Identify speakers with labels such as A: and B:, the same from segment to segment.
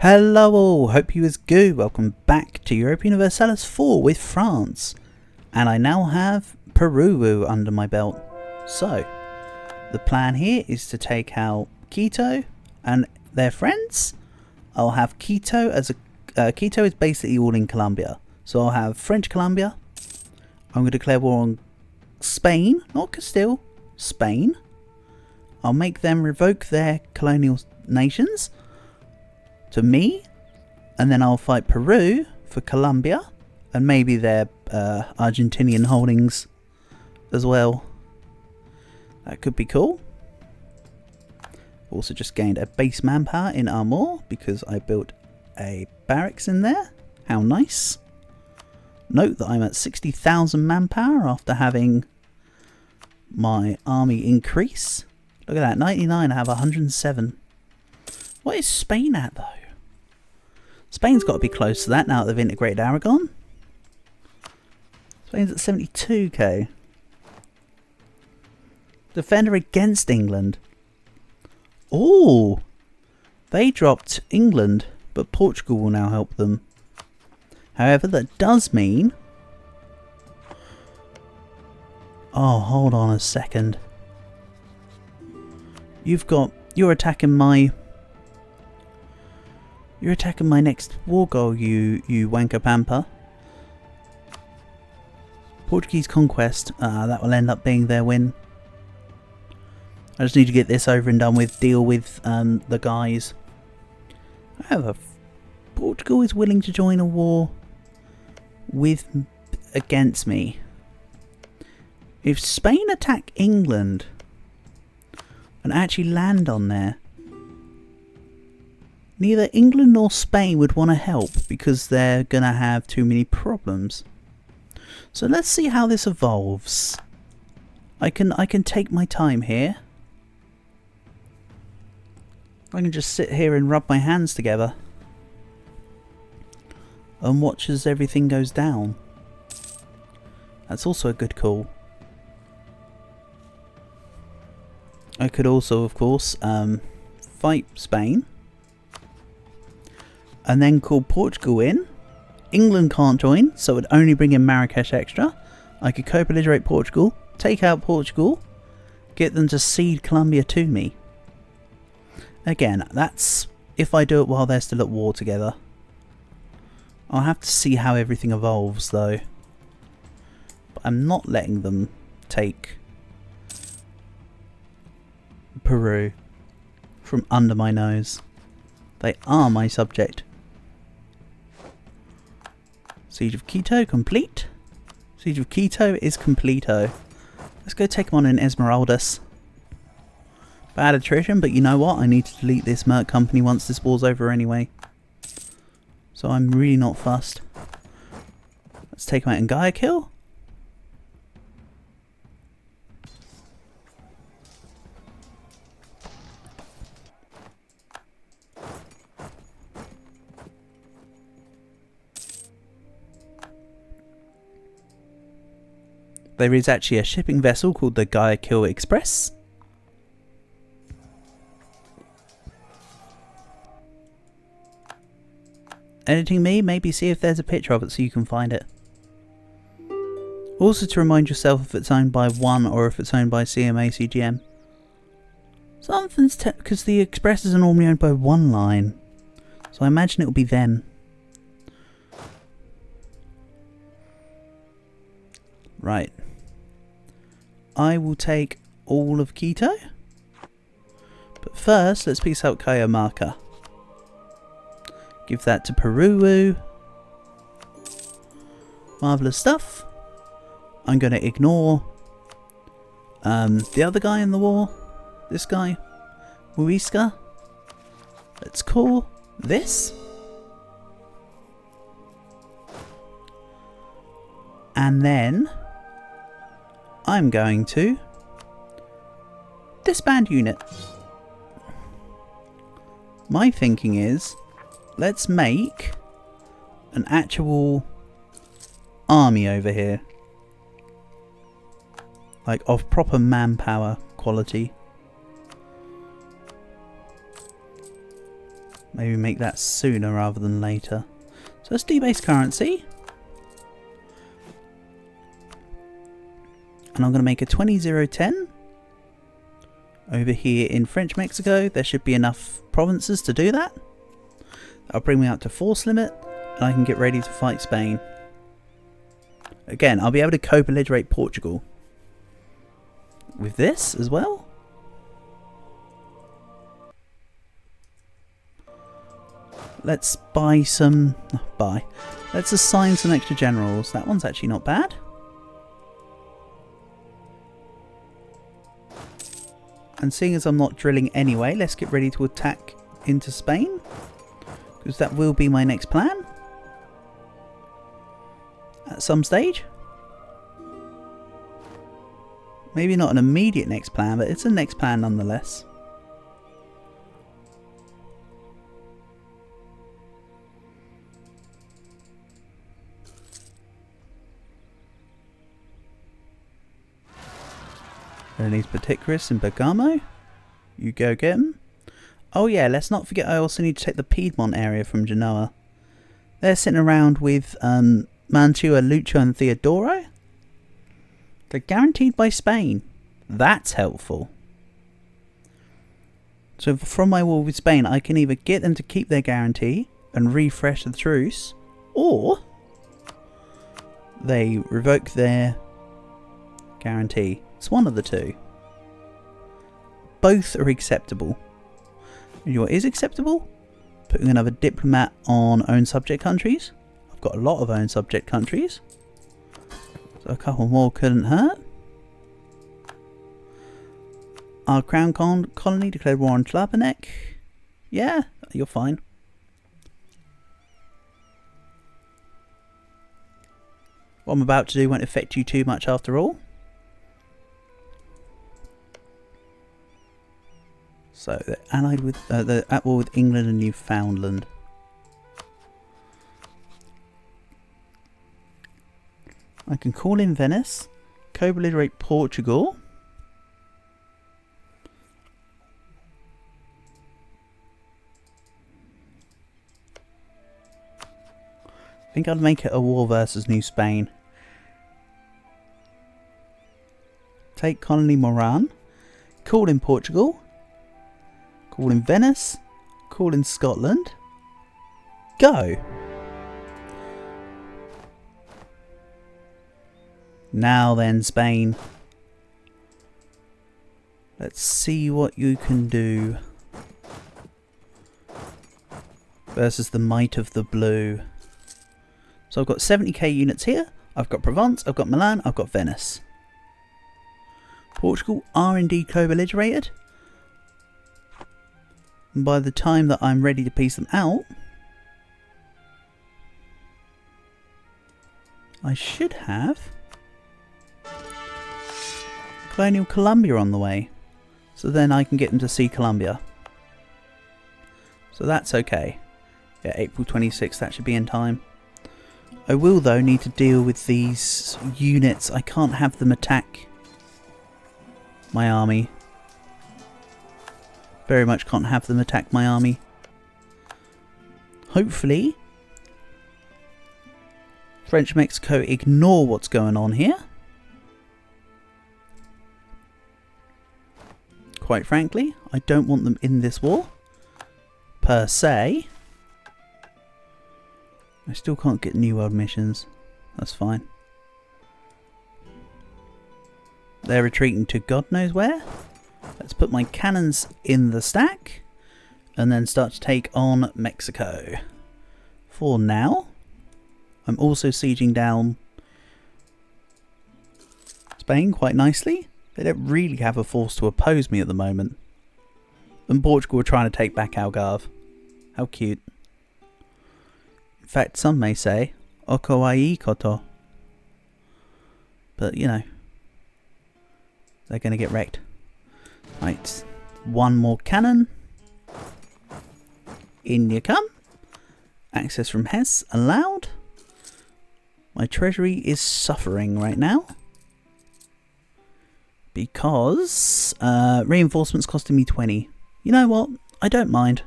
A: Hello all, hope you is good. Welcome back to Europa Universalis 4 with France. And I now have Peru under my belt. So, the plan here is to take out Quito and their friends. I'll have Quito as a... Quito is basically all in Colombia. So I'll have French Colombia. I'm going to declare war on Spain, not Castile, Spain. I'll make them revoke their colonial nations to me, and then I'll fight Peru for Colombia and maybe their Argentinian holdings as well. That could be cool. Also just gained a base manpower in Armor because I built a barracks in there. How nice. Note that I'm at 60,000 manpower after having my army increase. Look at that, 99, I have 107. What is Spain at though? Spain's got to be close to that now that they've integrated Aragon. Spain's at 72k. Defender against England. Oh, they dropped England, but Portugal will now help them. However, that does mean... Oh, hold on a second. You're attacking my... You're attacking my next war goal, you wanker pamper. Portuguese conquest. That will end up being their win. I just need to get this over and done with. Deal with the guys. However, Portugal is willing to join a war against me. If Spain attack England and actually land on there, neither England nor Spain would want to help because they're going to have too many problems. So let's see how this evolves. I can take my time here. I can just sit here and rub my hands together and watch as everything goes down. That's also a good call. I could also, of course, fight Spain. And then call Portugal in. England can't join, so it would only bring in Marrakesh extra. I could co-belligerate Portugal, take out Portugal, get them to cede Colombia to me. Again, that's if I do it while they're still at war together. I'll have to see how everything evolves though. But I'm not letting them take Peru from under my nose. They are my subject. Siege of Quito complete. Siege of Quito is completo. Let's go take them on in Esmeraldas. Bad attrition, but you know what? I need to delete this Merc company once this war's over anyway. So I'm really not fussed. Let's take them out in Guayaquil. There is actually a shipping vessel called the Guayaquil Express. Editing me, maybe see if there's a picture of it so you can find it. Also to remind yourself if it's owned by one or if it's owned by CMA CGM. Something's because the Expresses are normally owned by one line. So I imagine it will be them. Right. I will take all of Quito. But first, let's piece out Cajamarca. Give that to Peru. Marvellous stuff. I'm going to ignore the other guy in the war. This guy. Muisca. Let's call this. And then I'm going to disband unit. My thinking is, let's make an actual army over here. Like of proper manpower quality. Maybe make that sooner rather than later. So let's debase currency. And I'm going to make a 20-0-10. Over here in French Mexico, there should be enough provinces to do that. That'll bring me up to force limit, and I can get ready to fight Spain. Again, I'll be able to co-belligerate Portugal with this as well. Let's buy some... Let's assign some extra generals. That one's actually not bad. And seeing as I'm not drilling anyway, let's get ready to attack into Spain. Because that will be my next plan. At some stage. Maybe not an immediate next plan, but it's a next plan nonetheless. Needs Paticris and Bergamo. You go get them. Oh yeah, let's not forget I also need to take the Piedmont area from Genoa. They're sitting around with Mantua, Lucio and Theodoro. They're guaranteed by Spain. That's helpful. So from my war with Spain, I can either get them to keep their guarantee and refresh the truce, or they revoke their guarantee. It's one of the two. Both are acceptable. You know what is acceptable? Putting another diplomat on own subject countries. I've got a lot of own subject countries. So a couple more couldn't hurt. Our crown colony declared war on Tlapanek. Yeah, you're fine. What I'm about to do won't affect you too much after all. So they're allied with, they're at war with England and Newfoundland. I can call in Venice, co-belligerate Portugal. I think I'd make it a war versus New Spain. Take Colony Moran, call in Portugal. Call in Venice. Call in Scotland. Go! Now then, Spain. Let's see what you can do. Versus the might of the blue. So I've got 70k units here. I've got Provence, I've got Milan, I've got Venice. Portugal are indeed co-belligerated. By the time that I'm ready to piece them out, I should have Colonial Columbia on the way. So then I can get them to see Columbia. So that's okay. Yeah, April 26th, that should be in time. I will though need to deal with these units. I can't have them attack my army. Very much can't have them attack my army. Hopefully, French Mexico ignore what's going on here. Quite frankly, I don't want them in this war, per se. I still can't get New World missions. That's fine. They're retreating to God knows where. Let's put my cannons in the stack and then start to take on Mexico. For now, I'm also sieging down Spain quite nicely. They don't really have a force to oppose me at the moment. And Portugal are trying to take back Algarve. How cute. In fact, some may say, Okawai koto. But, you know, they're going to get wrecked. Right, one more cannon. In you come. Access from Hesse allowed. My treasury is suffering right now. Because reinforcements costing me 20. You know what? I don't mind.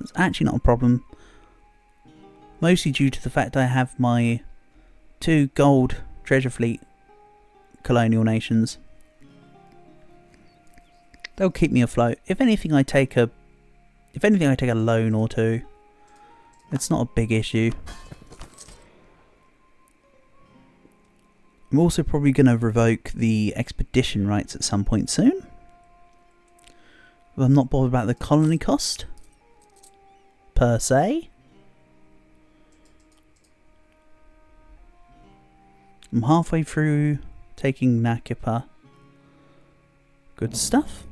A: It's actually not a problem. Mostly due to the fact I have my 2 gold treasure fleet colonial nations. They'll keep me afloat. If anything, I take a loan or 2. It's not a big issue. I'm also probably going to revoke the expedition rights at some point soon. But I'm not bothered about the colony cost, per se. I'm halfway through taking Nakipa. Good stuff.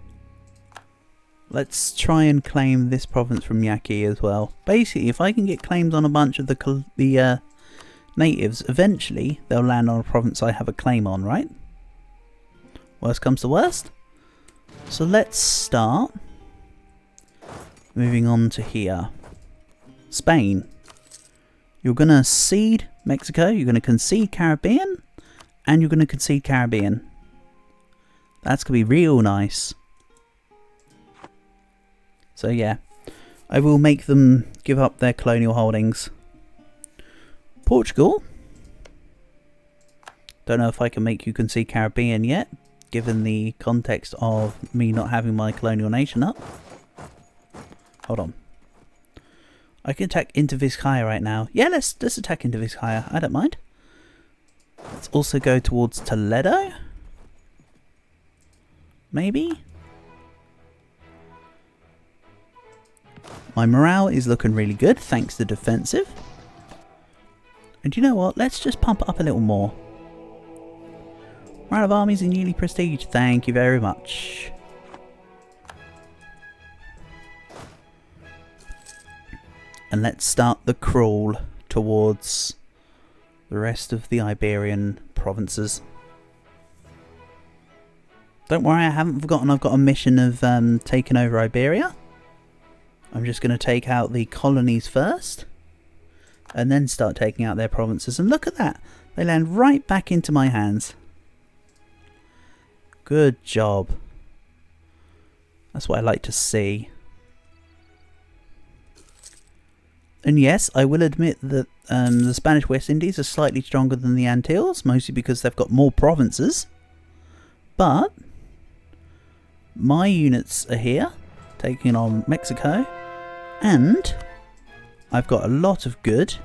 A: Let's try and claim this province from Yaki as well. Basically, if I can get claims on a bunch of the natives, eventually they'll land on a province I have a claim on, right? Worst comes to worst. So let's start moving on to here. Spain. You're going to cede Mexico, you're going to concede Caribbean, and you're going to concede Caribbean. That's going to be real nice. So yeah, I will make them give up their colonial holdings. Portugal. Don't know if I can make you concede Caribbean yet, given the context of me not having my colonial nation up. Hold on. I can attack into Vizcaya right now. Yeah, let's attack into Vizcaya. I don't mind. Let's also go towards Toledo. Maybe. My morale is looking really good thanks to defensive. And you know what? Let's just pump it up a little more. Morale of armies and yearly prestige. Thank you very much. And let's start the crawl towards the rest of the Iberian provinces. Don't worry, I haven't forgotten I've got a mission of taking over Iberia. I'm just going to take out the colonies first. And then start taking out their provinces. And look at that. They land right back into my hands. Good job. That's what I like to see. And yes, I will admit that the Spanish West Indies are slightly stronger than the Antilles, mostly because they've got more provinces. But my units are here, taking on Mexico, and I've got a lot of good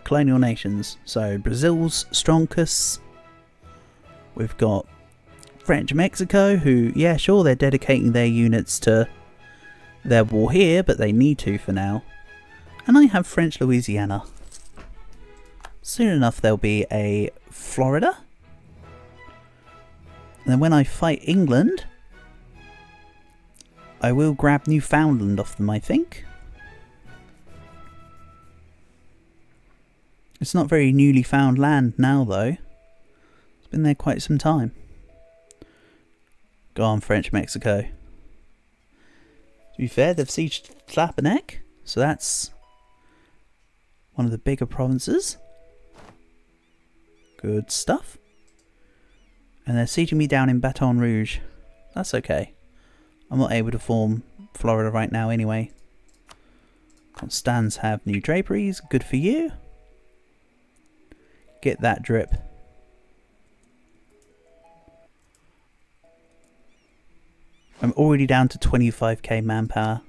A: colonial nations. So Brazil's strongest. We've got French Mexico, who, yeah, sure, they're dedicating their units to their war here, but they need to for now. And I have French Louisiana. Soon enough there'll be a Florida. And then when I fight England, I will grab Newfoundland off them, I think. It's not very newly found land now, though. It's been there quite some time. Go on, French Mexico. To be fair, they've sieged Tlapanek, so that's one of the bigger provinces. Good stuff. And they're sieging me down in Baton Rouge. That's okay. I'm not able to form Florida right now anyway. Constans have new draperies. Good for you. Get that drip. I'm already down to 25k manpower.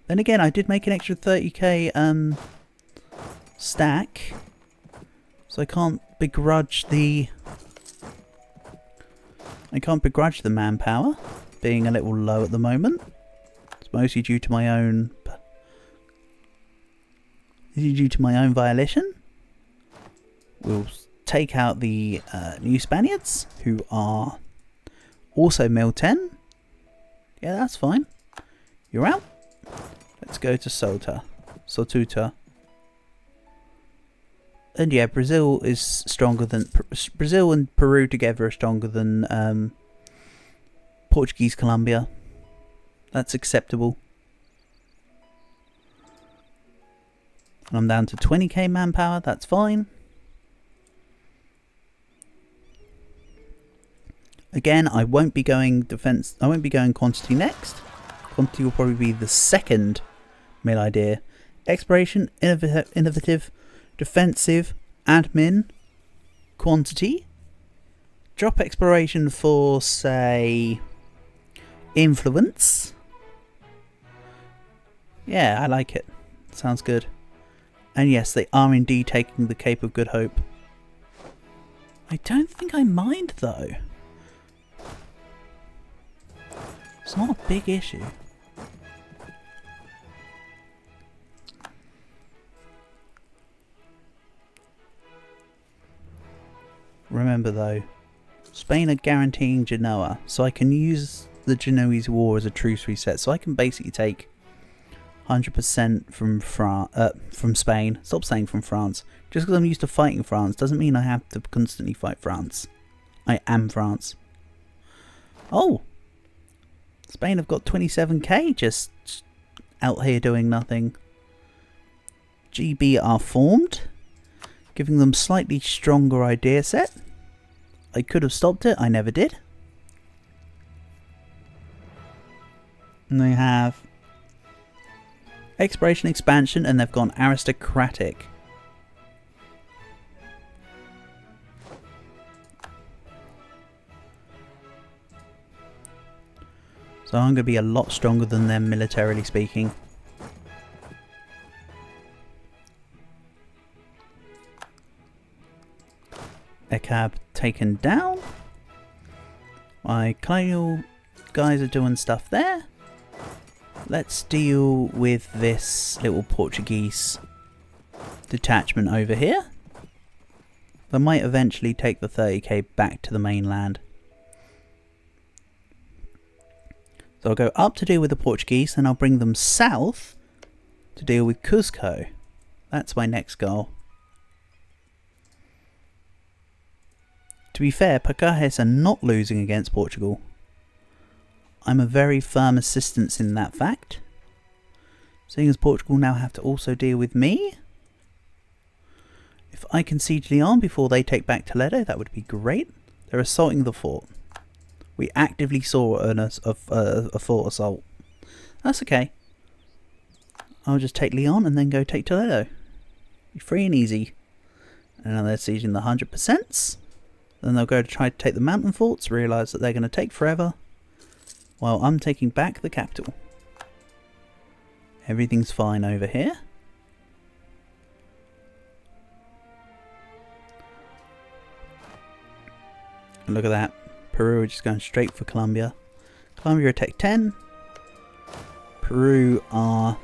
A: Then again, I did make an extra 30k stack. So I can't begrudge the manpower being a little low at the moment. It's mostly due to my own violation. We'll take out the new Spaniards, who are also Mil 10. Yeah, that's fine. You're out. Let's go to Sotuta. And yeah, Brazil is stronger than... Brazil and Peru together are stronger than Portuguese Colombia. That's acceptable. And I'm down to 20k manpower. That's fine. Again, I won't be going defense. I won't be going quantity next. Quantity will probably be the second mill idea. Exploration, innovative, defensive, admin, quantity. Drop exploration for, say, influence. Yeah, I like it. Sounds good. And yes, they are indeed taking the Cape of Good Hope. I don't think I mind, though. It's not a big issue. Remember, though, Spain are guaranteeing Genoa, so I can use the Genoese War as a truce reset. So I can basically take 100% from Spain. Stop saying from France. Just because I'm used to fighting France doesn't mean I have to constantly fight France. I am France. Oh! Spain have got 27k just out here doing nothing. GB are formed, giving them slightly stronger idea set. I could have stopped it, I never did. And they have exploration expansion, and they've gone aristocratic. So I'm going to be a lot stronger than them militarily speaking. Ekab taken down. My colonial guys are doing stuff there. Let's deal with this little Portuguese detachment over here. They might eventually take the 30k back to the mainland. So I'll go up to deal with the Portuguese, and I'll bring them south to deal with Cuzco. That's my next goal. To be fair, Pacajes are not losing against Portugal. I'm a very firm assistance in that fact. Seeing as Portugal now have to also deal with me. If I can siege Leon before they take back Toledo, that would be great. They're assaulting the fort. We actively saw a fort assault. That's okay. I'll just take Leon and then go take Toledo. Be free and easy. And now they're sieging the 100%. Then they'll go to try to take the mountain forts, realise that they're going to take forever, while I'm taking back the capital. Everything's fine over here. And look at that. Peru are just going straight for Colombia. Colombia are Tech 10. Peru are...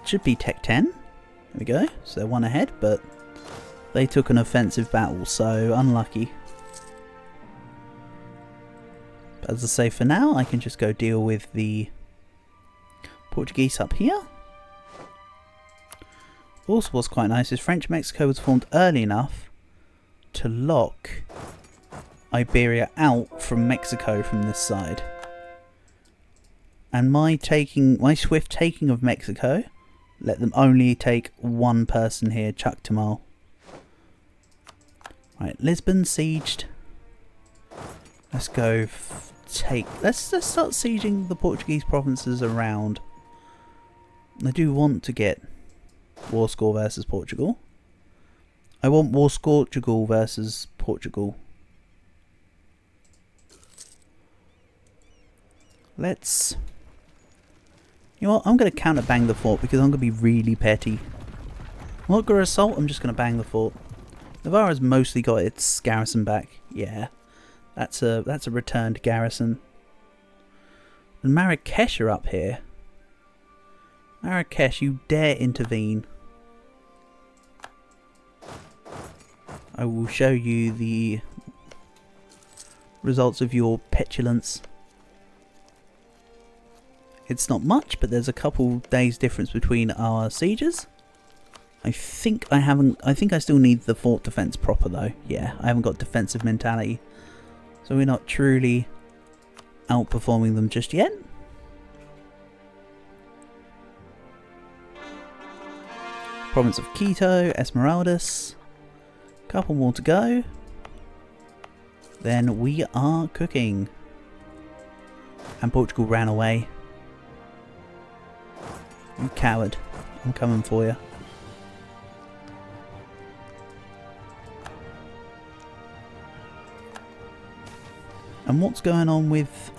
A: should be Tech 10. There we go. So they're one ahead, but they took an offensive battle, so unlucky. But as I say, for now, I can just go deal with the Portuguese up here. Also, what's quite nice is French-Mexico was formed early enough to lock Iberia out from Mexico from this side. And my swift taking of Mexico let them only take one person here, Chuck Tamal. Right, Lisbon sieged. Let's go let's start sieging the Portuguese provinces around. I do want to get war score versus Portugal. I want war score Portugal versus Portugal. Let's... you know what? I'm going to counter bang the fort because I'm going to be really petty. I'm not going to assault, I'm just going to bang the fort. Navarra's mostly got its garrison back. Yeah. That's a returned garrison. And Marrakesh are up here. Marrakesh, you dare intervene. I will show you the results of your petulance. It's not much, but there's a couple days difference between our sieges. I think I still need the fort defense proper though. Yeah, I haven't got defensive mentality. So we're not truly outperforming them just yet. Province of Quito, Esmeraldas. Couple more to go. Then we are cooking. And Portugal ran away. You coward. I'm coming for you. And what's going on with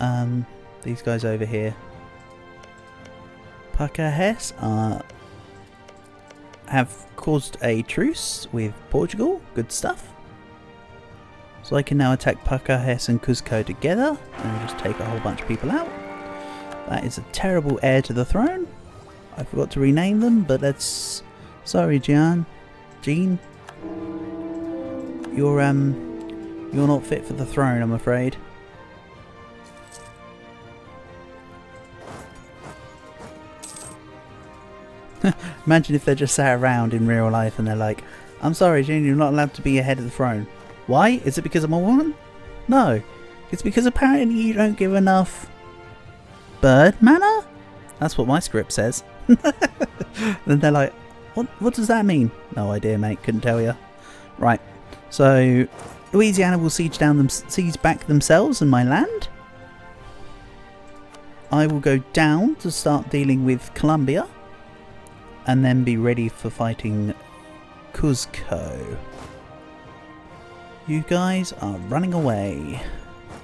A: these guys over here? Pacajes have caused a truce with Portugal. Good stuff. So I can now attack Pacajes and Cuzco together and just take a whole bunch of people out. That is a terrible heir to the throne. I forgot to rename them, but that's... Sorry, Jean. You're not fit for the throne, I'm afraid. Imagine if they just sat around in real life and they're like, I'm sorry, Jean, you're not allowed to be ahead of the throne. Why? Is it because I'm a woman? No. It's because apparently you don't give enough bird manner? That's what my script says. Then they're like, what does that mean? No idea, mate. Couldn't tell you. Right. So, Louisiana will siege back themselves and my land. I will go down to start dealing with Colombia. And then be ready for fighting Cuzco. You guys are running away.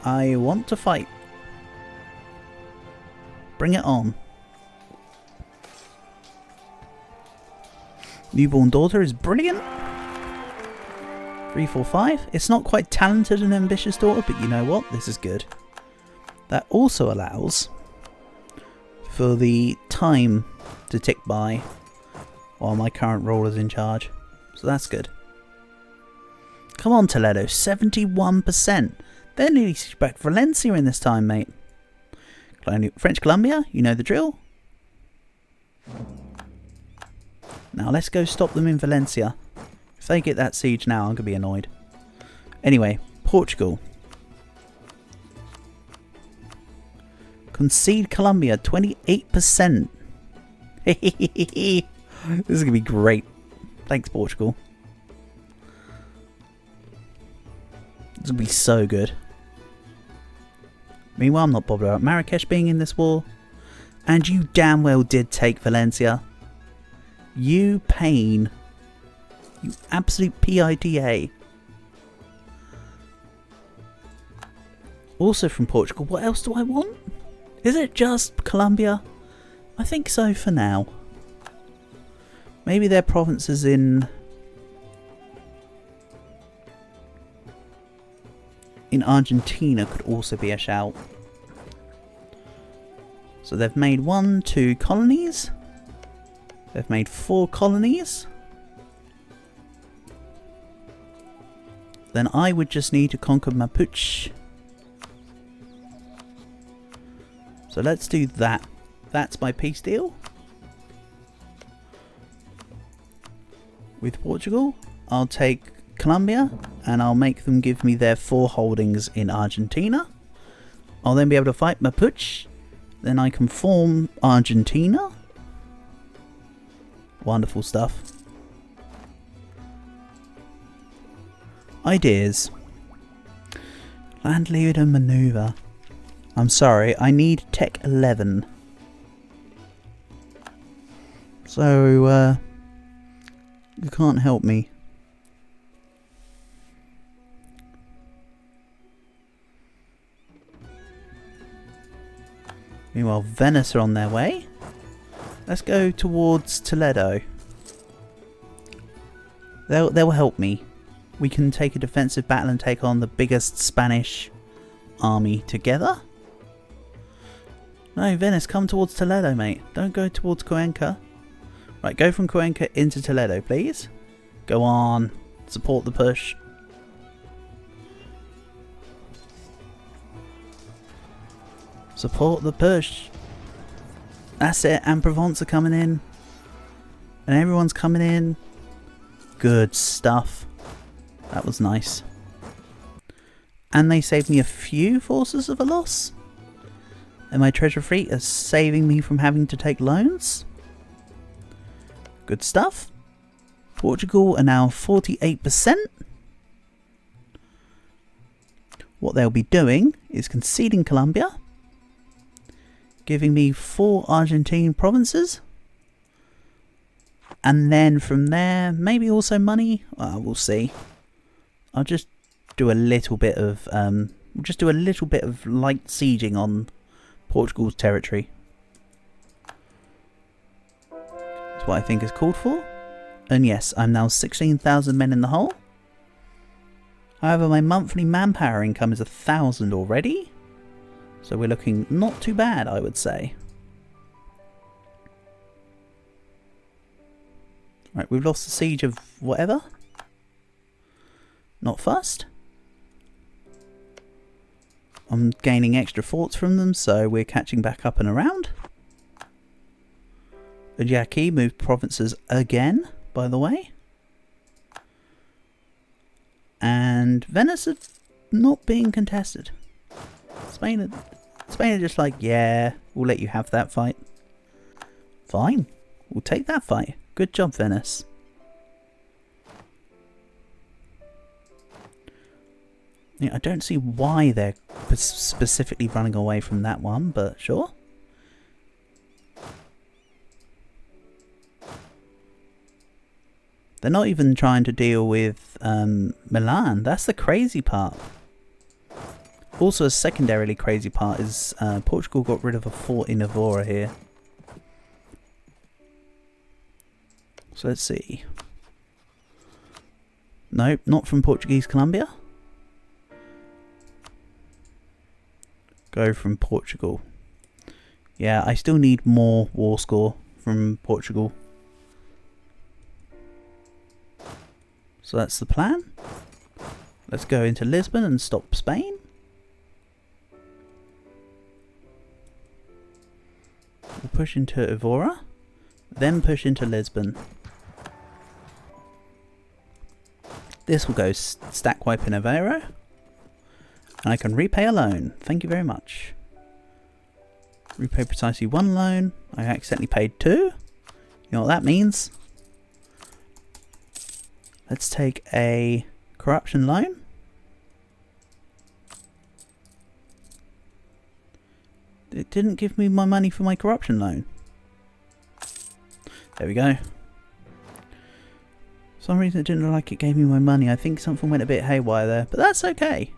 A: I want to fight. Bring it on. Newborn daughter is brilliant. 345. It's not quite talented and ambitious daughter, but you know what? This is good. That also allows for the time to tick by while my current ruler's in charge. So that's good. Come on, Toledo. 71%. They're nearly back Valencia in this time, mate. French Columbia, you know the drill. Now let's go stop them in Valencia. If they get that siege now, I'm going to be annoyed. Anyway, Portugal. Concede Colombia, 28%. This is going to be great. Thanks, Portugal. This will be so good. Meanwhile, I'm not bothered about Marrakesh being in this war. And you damn well did take Valencia. You pain. You absolute PITA. Also from Portugal, what else do I want? Is it just Colombia? I think so for now. Maybe their provinces in Argentina could also be a shout. So they've made 2 colonies. They've made 4 colonies. Then I would just need to conquer Mapuche. So let's do that. That's my peace deal. With Portugal, I'll take Colombia and I'll make them give me their 4 holdings in Argentina. I'll then be able to fight Mapuche. Then I can form Argentina. Wonderful stuff. Ideas. Land leader maneuver. I'm sorry, I need Tech 11. So, you can't help me. Meanwhile, Venice are on their way. Let's go towards Toledo. They'll help me. We can take a defensive battle and take on the biggest Spanish army together. No, Venice, come towards Toledo, mate. Don't go towards Cuenca. Right, go from Cuenca into Toledo, please. Go on. Support the push. Support the push. That's it. And Provence are coming in. And everyone's coming in. Good stuff. That was nice. And they saved me a few forces of a loss. And my treasure fleet is saving me from having to take loans. Good stuff. Portugal are now 48%. What they'll be doing is conceding Colombia. giving me 4 Argentine provinces. And then from there, maybe also money. We'll see. I'll just do a little bit of light sieging on Portugal's territory. That's what I think is called for. And yes, I'm now 16,000 men in the hole. However, my monthly manpower income is 1,000 already. So we're looking not too bad, I would say. Right, we've lost the siege of whatever. Not fussed. I'm gaining extra forts from them, so we're catching back up and around. Ujaki moved provinces again, by the way. And Venice is not being contested. Spain are just like, yeah, we'll let you have that fight. Fine, we'll take that fight. Good job, Venice. Yeah, I don't see why they're specifically running away from that one, but sure. They're not even trying to deal with Milan. That's the crazy part. Also, a secondarily crazy part is Portugal got rid of a fort in Evora here. So let's see. Nope, not from Portuguese Columbia. Go from Portugal. Yeah, I still need more war score from Portugal. So that's the plan. Let's go into Lisbon and stop Spain. We'll push into Evora, then push into Lisbon. This will go stack wipe in Aveiro. And I can repay a loan. Thank you very much. Repay precisely 1 loan. I accidentally paid 2. You know what that means? Let's take a corruption loan. It didn't give me my money for my corruption loan. There we go. For some reason it didn't look like it gave me my money. I think something went a bit haywire there, but that's okay.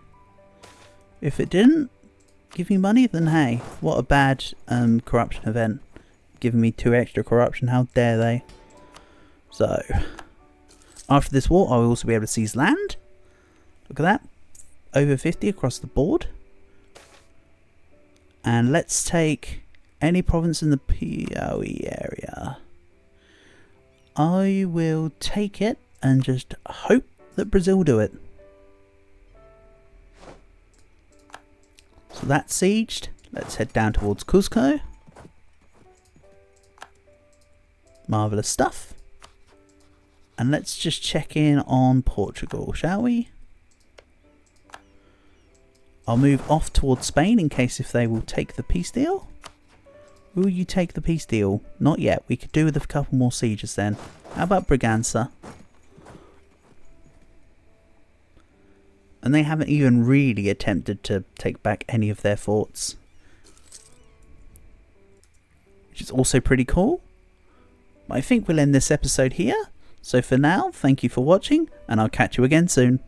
A: If it didn't give me money, then hey, what a bad corruption event. Giving me 2 extra corruption, how dare they. So, after this war, I will also be able to seize land. Look at that. Over 50 across the board. And let's take any province in the Piauí area. I will take it and just hope that Brazil do it. So that's sieged. Let's head down towards Cusco. Marvellous stuff. And let's just check in on Portugal, shall we? I'll move off towards Spain in case if they will take the peace deal. Will you take the peace deal? Not yet. We could do with a couple more sieges then. How about Bragança? And they haven't even really attempted to take back any of their forts. Which is also pretty cool. I think we'll end this episode here. So for now, thank you for watching, and I'll catch you again soon.